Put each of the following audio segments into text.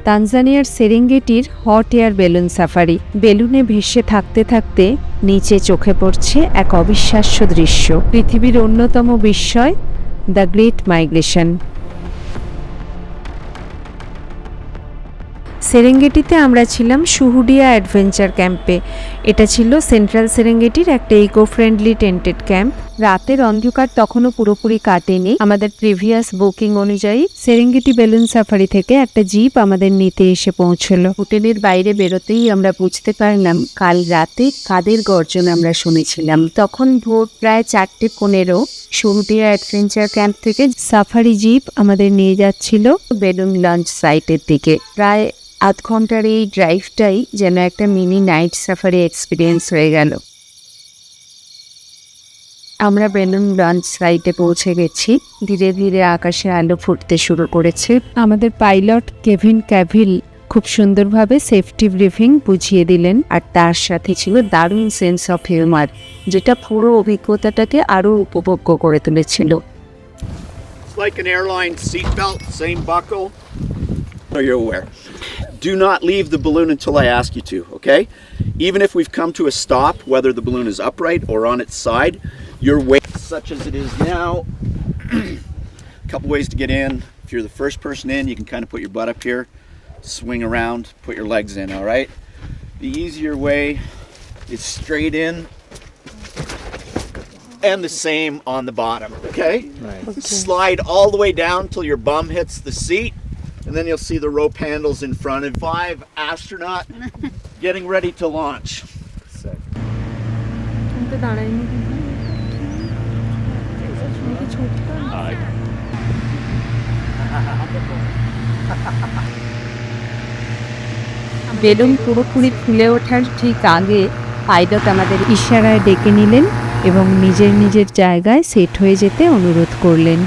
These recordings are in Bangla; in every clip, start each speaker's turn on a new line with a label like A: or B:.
A: তানজানিয়ার সেরেঙ্গেটির হট এয়ার বেলুন সাফারি। বেলুনে ভেসে থাকতে থাকতে নিচে চোখে পড়ছে এক অবিশ্বাস্য দৃশ্য, পৃথিবীর অন্যতম বিস্ময়, দ্য গ্রেট মাইগ্রেশন। সেরেঙ্গেটিতে আমরা ছিলাম শুহুডিয়া অ্যাডভেঞ্চার ক্যাম্পে। এটা ছিল সেন্ট্রাল সেরেঙ্গেটির একটা ইকো ফ্রেন্ডলি টেন্টেড ক্যাম্প। রাতের অন্ধকার তখনও পুরোপুরি কাটেনি। আমাদের প্রিভিয়াস বুকিং অনুযায়ী সেরেঙ্গেটি বেলুন সাফারি থেকে একটা জিপ আমাদের নিতে এসে পৌঁছলো। হোটেলের বাইরে বেরোতেই আমরা বুঝতে পারলাম কাল রাতে কাদের গর্জন আমরা শুনেছিলাম। তখন ভোর প্রায় 4:15। শুহুডিয়া অ্যাডভেঞ্চার ক্যাম্প থেকে সাফারি জিপ আমাদের নিয়ে যাচ্ছিল বেলুন লঞ্চ সাইটের দিকে। প্রায় আধ ঘন্টার এই ড্রাইভটাই যেন একটা মিনি নাইট সাফারি এক্সপিরিয়েন্স হয়ে গেল। আমরা বেলুন লঞ্চ সাইটে পৌঁছে গেছি। ধীরে ধীরে আকাশে আলো ফুটতে শুরু করেছে। আমাদের পাইলট কেভিন ক্যাভিল খুব সুন্দরভাবে সেফটি ব্রিফিং বুঝিয়ে দিলেন, আর তার সাথে ছিল দারুণ সেন্স অফ হিউমার, যেটা পুরো অভিজ্ঞতাটাকে আরো উপভোগ্য করে তুলেছিল।
B: Like an airline seatbelt, same buckle. So you're aware. Do not leave the balloon until I ask you to, okay? Even if we've come to a stop, whether the balloon is upright or on its side, your weight, such as it is now, a couple ways to get in. If you're the first person in, you can kind of put your butt up here, swing around, put your legs in, all right? The easier way is straight in, and the same on the bottom, okay?
C: Right.
B: Slide all the way down till your bum hits the seat, and then you'll see the rope handles in front of 5 astronaut getting ready to launch.
C: Sick.
A: Balloon পুরোপুরি ফুলে ওঠার ঠিক আগে পাইলট আমাদের ইশারায় ডেকে নিলেন এবং নিজের নিজের জায়গায় সেট হয়ে যেতে অনুরোধ করলেন।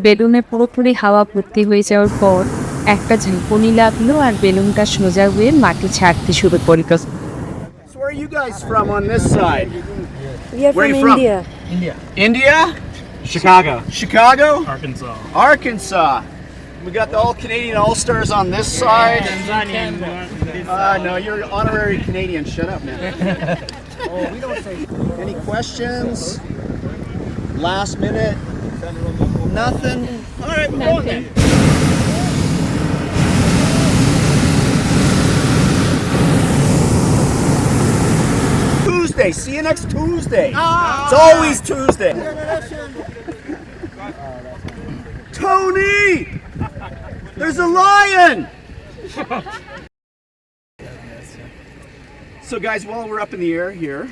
A: বেলুনে পুরোপুরি হাওয়া ভর্তি হয়ে যাওয়ার পর একটা ঝাঁকুনি লাগলো আর বেলুনটা সোজা হয়ে মাটি ছাড়তে শুরু করলো।
B: So where are you guys from on this side?
D: We are
B: Where
D: from
B: are you from?
D: India.
B: India?
C: Chicago.
B: Chicago?
C: Arkansas.
B: Arkansas. We got the all Canadian All-Stars on this side. No, you're honorary Canadian. Shut up, man. We don't say. Any questions? Last minute? Nothing? All right, we're going then. Tuesday. See you next Tuesday. It's always Tuesday. Tony! There's a lion! So guys, while we're up in the air here,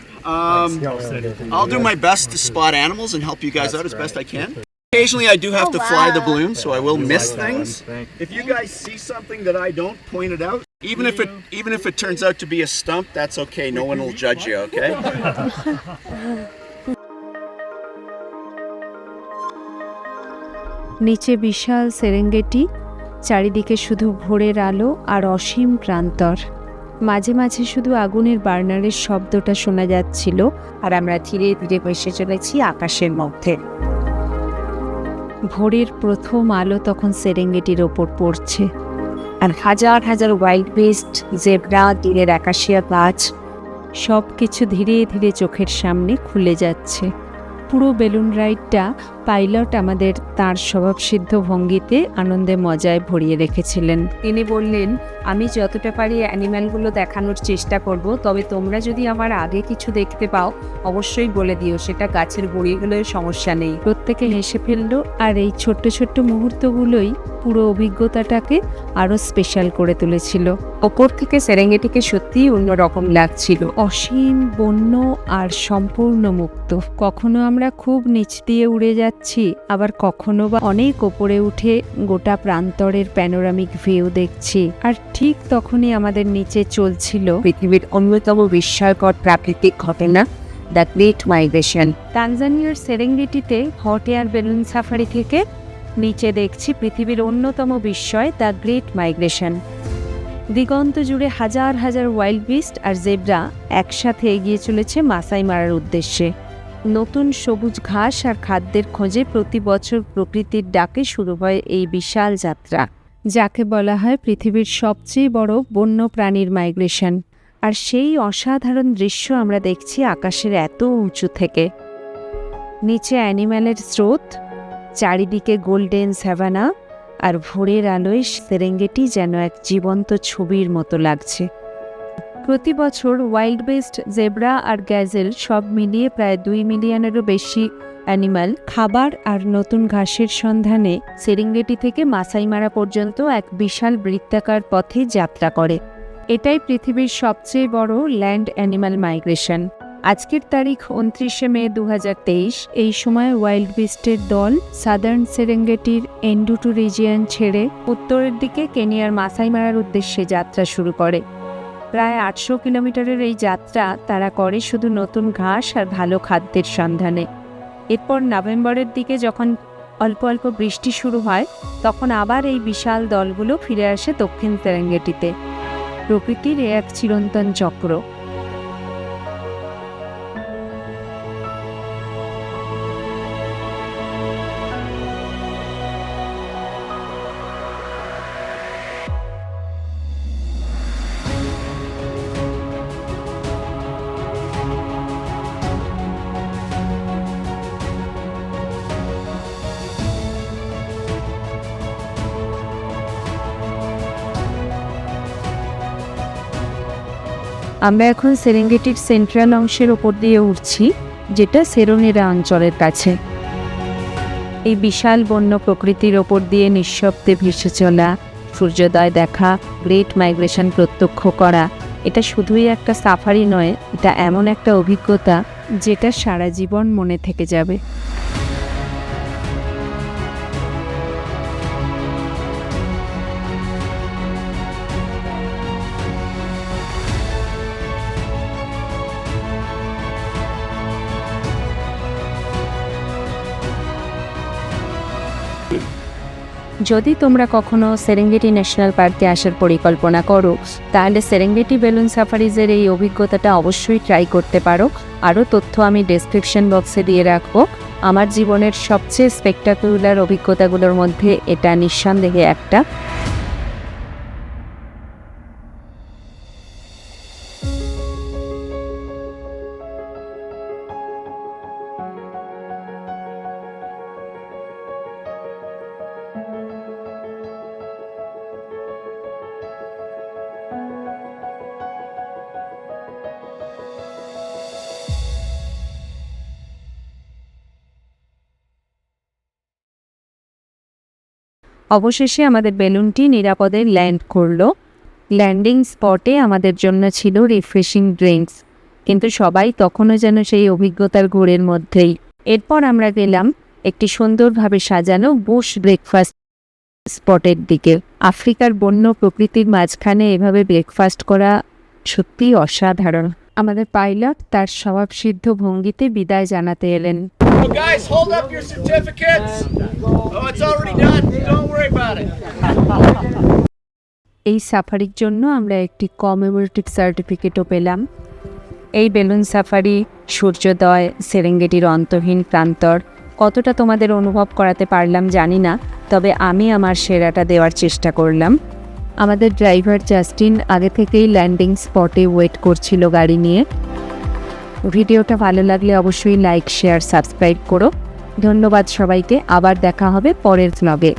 B: I'll do my best to spot animals and help you guys out as best I can. Occasionally I do have to fly the balloon, so I will miss things. If you guys see something that I don't, point it out. Even if it turns out to be a stump, that's okay. No one will judge you, okay?
A: নিচে বিশাল সেরেঙ্গেটি, চারিদিকে শুধু ভোরের আলো আর অসীম প্রান্তর। মাঝে মাঝে শুধু আগুনের বার্নারের শব্দটা শোনা যাচ্ছিল, আর আমরা ধীরে ধীরে ভেসে চলেছি আকাশের মধ্যে। ভোরের প্রথম আলো তখন সেরেঙ্গেটির ওপর পড়ছে, আর হাজার হাজার ওয়াইল্ড বিস্ট, জেব্রা, দিনের আকাশিয়া গাছ সব কিছু ধীরে ধীরে চোখের সামনে খুলে যাচ্ছে। পুরো বেলুন রাইডটা পাইলট আমাদের তার স্বভাবসিদ্ধ ভঙ্গিতে আনন্দে মজায় ভরিয়ে রেখেছিলেন। তিনি বললেন, আমি যতটা পারি অ্যানিম্যালগুলো দেখানোর চেষ্টা করব, তবে তোমরা যদি আমার আগে কিছু দেখতে পাও অবশ্যই বলে দিও, সেটা গাছের গুঁড়িগুলোর সমস্যা নেই। প্রত্যেকে হেসে ফেললো, আর এই ছোট্ট ছোট্ট মুহূর্তগুলোই পুরো অভিজ্ঞতাটাকে আরও স্পেশাল করে তুলেছিল। ওপর থেকে সেরেঙ্গেটিকে সত্যিই অন্যরকম লাগছিল, অসীম, বন্য আর সম্পূর্ণ মুক্ত। কখনো আমরা খুব নিচ দিয়ে উড়ে যাচ্ছি, আবার কখনো বা অনেক ওপরে উঠে গোটা প্রান্তরের প্যানোরামিক ভিউ দেখছি, আর ঠিক তখনই আমাদের নিচে চলছিল পৃথিবীর অন্যতম বিস্ময়কর প্রাকৃতিক ঘটনা, দ্য গ্রেট মাইগ্রেশন। তানজানিয়ার সেরেঙ্গেটিতে হট এয়ার বেলুন সাফারি থেকে নিচে দেখছি পৃথিবীর অন্যতম বিস্ময় দ্য গ্রেট মাইগ্রেশন। দিগন্ত জুড়ে হাজার হাজার ওয়াইল্ড বিস্ট আর জেব্রা একসাথে এগিয়ে চলেছে মাসাই মারার উদ্দেশ্যে। নতুন সবুজ ঘাস আর খাদ্যের খোঁজে প্রতি বছর প্রকৃতির ডাকে শুরু হয় এই বিশাল যাত্রা, যাকে বলা হয় পৃথিবীর সবচেয়ে বড় বন্য প্রাণীর মাইগ্রেশন। আর সেই অসাধারণ দৃশ্য আমরা দেখছি আকাশের এত উঁচু থেকে। নিচে অ্যানিম্যালের স্রোত, চারিদিকে গোল্ডেন স্যাভানা, আর ভোরের আলোয় সেরেঙ্গেটি যেন এক জীবন্ত ছবির মতো লাগছে। প্রতি বছর ওয়াইল্ড বেস্ট, জেব্রা আর গ্যাজেল সব মিলিয়ে প্রায় 2 মিলিয়নেরও বেশি অ্যানিমাল খাবার আর নতুন ঘাসের সন্ধানে সেরেঙ্গেটি থেকে মাসাই মারা পর্যন্ত এক বিশাল বৃত্তাকার পথে যাত্রা করে। এটাই পৃথিবীর সবচেয়ে বড় ল্যান্ড অ্যানিমাল মাইগ্রেশন। আজকের তারিখ 29শে মে 2023। এই সময় ওয়াইল্ড বিস্টের দল সাদার্ন সেরেঙ্গেটির এন্ডুটু রিজিয়ন ছেড়ে উত্তরের দিকে কেনিয়ার মাসাই মারার উদ্দেশ্যে যাত্রা শুরু করে। প্রায় 800 কিলোমিটারের এই যাত্রা তারা করে শুধু নতুন ঘাস আর ভালো খাদ্যের সন্ধানে। এরপর নভেম্বরের দিকে যখন অল্প অল্প বৃষ্টি শুরু হয়, তখন আবার এই বিশাল দলগুলো ফিরে আসে দক্ষিণ সেরেঙ্গেটিতে। প্রকৃতির এক চিরন্তন চক্র। আমরা এখন সেরেঙ্গেটির সেন্ট্রাল অংশের ওপর দিয়ে উঠছি, যেটা সেরোনেরা অঞ্চলের কাছে। এই বিশাল বন্য প্রকৃতির ওপর দিয়ে নিঃশব্দে ভেসে চলা, সূর্যোদয় দেখা, গ্রেট মাইগ্রেশন প্রত্যক্ষ করা, এটা শুধুই একটা সাফারি নয়, এটা এমন একটা অভিজ্ঞতা যেটা সারা জীবন মনে থেকে যাবে। যদি তোমরা কখনো সেরেঙ্গেটি ন্যাশনাল পার্কে আসার পরিকল্পনা করো, তাহলে সেরেঙ্গেটি বেলুন সাফারিজের এই অভিজ্ঞতাটা অবশ্যই ট্রাই করতে পারো। আরও তথ্য আমি ডেসক্রিপশন বক্সে দিয়ে রাখবো। আমার জীবনের সবচেয়ে স্পেকটাকুলার অভিজ্ঞতাগুলোর মধ্যে এটা নিঃসন্দেহে একটা। অবশেষে আমাদের বেলুনটি নিরাপদে ল্যান্ড করলো। ল্যান্ডিং স্পটে আমাদের জন্য ছিল রিফ্রেশিং ড্রিঙ্কস, কিন্তু সবাই তখনও যেন সেই অভিজ্ঞতার ঘোরের মধ্যেই। এরপর আমরা গেলাম একটি সুন্দরভাবে সাজানো বুশ ব্রেকফাস্ট স্পটের দিকে। আফ্রিকার বন্য প্রকৃতির মাঝখানে এভাবে ব্রেকফাস্ট করা সত্যিই অসাধারণ। আমাদের পাইলট তার স্বভাবসিদ্ধ ভঙ্গিতে বিদায় জানাতে এলেন।
B: Oh, guys, hold up your certificates. Oh, it's already done. Don't worry about it.
A: এই সাফারির জন্য আমরা একটি কমেমোরেটিভ সার্টিফিকেটও পেলাম। এই বেলুন সাফারি, সূর্যোদয়, সেরেঙ্গেটির অন্তহীন প্রান্তর কতটা তোমাদের অনুভব করাতে পারলাম জানি না, তবে আমি আমার সেরাটা দেওয়ার চেষ্টা করলাম। আমাদের ড্রাইভার জাস্টিন আগে থেকেই ল্যান্ডিং স্পটে ওয়েট করছিল গাড়ি নিয়ে। ভিডিওটা ভালো লাগলে অবশ্যই লাইক, শেয়ার, সাবস্ক্রাইব করো। ধন্যবাদ সবাইকে। আবার দেখা হবে পরের ব্লগে।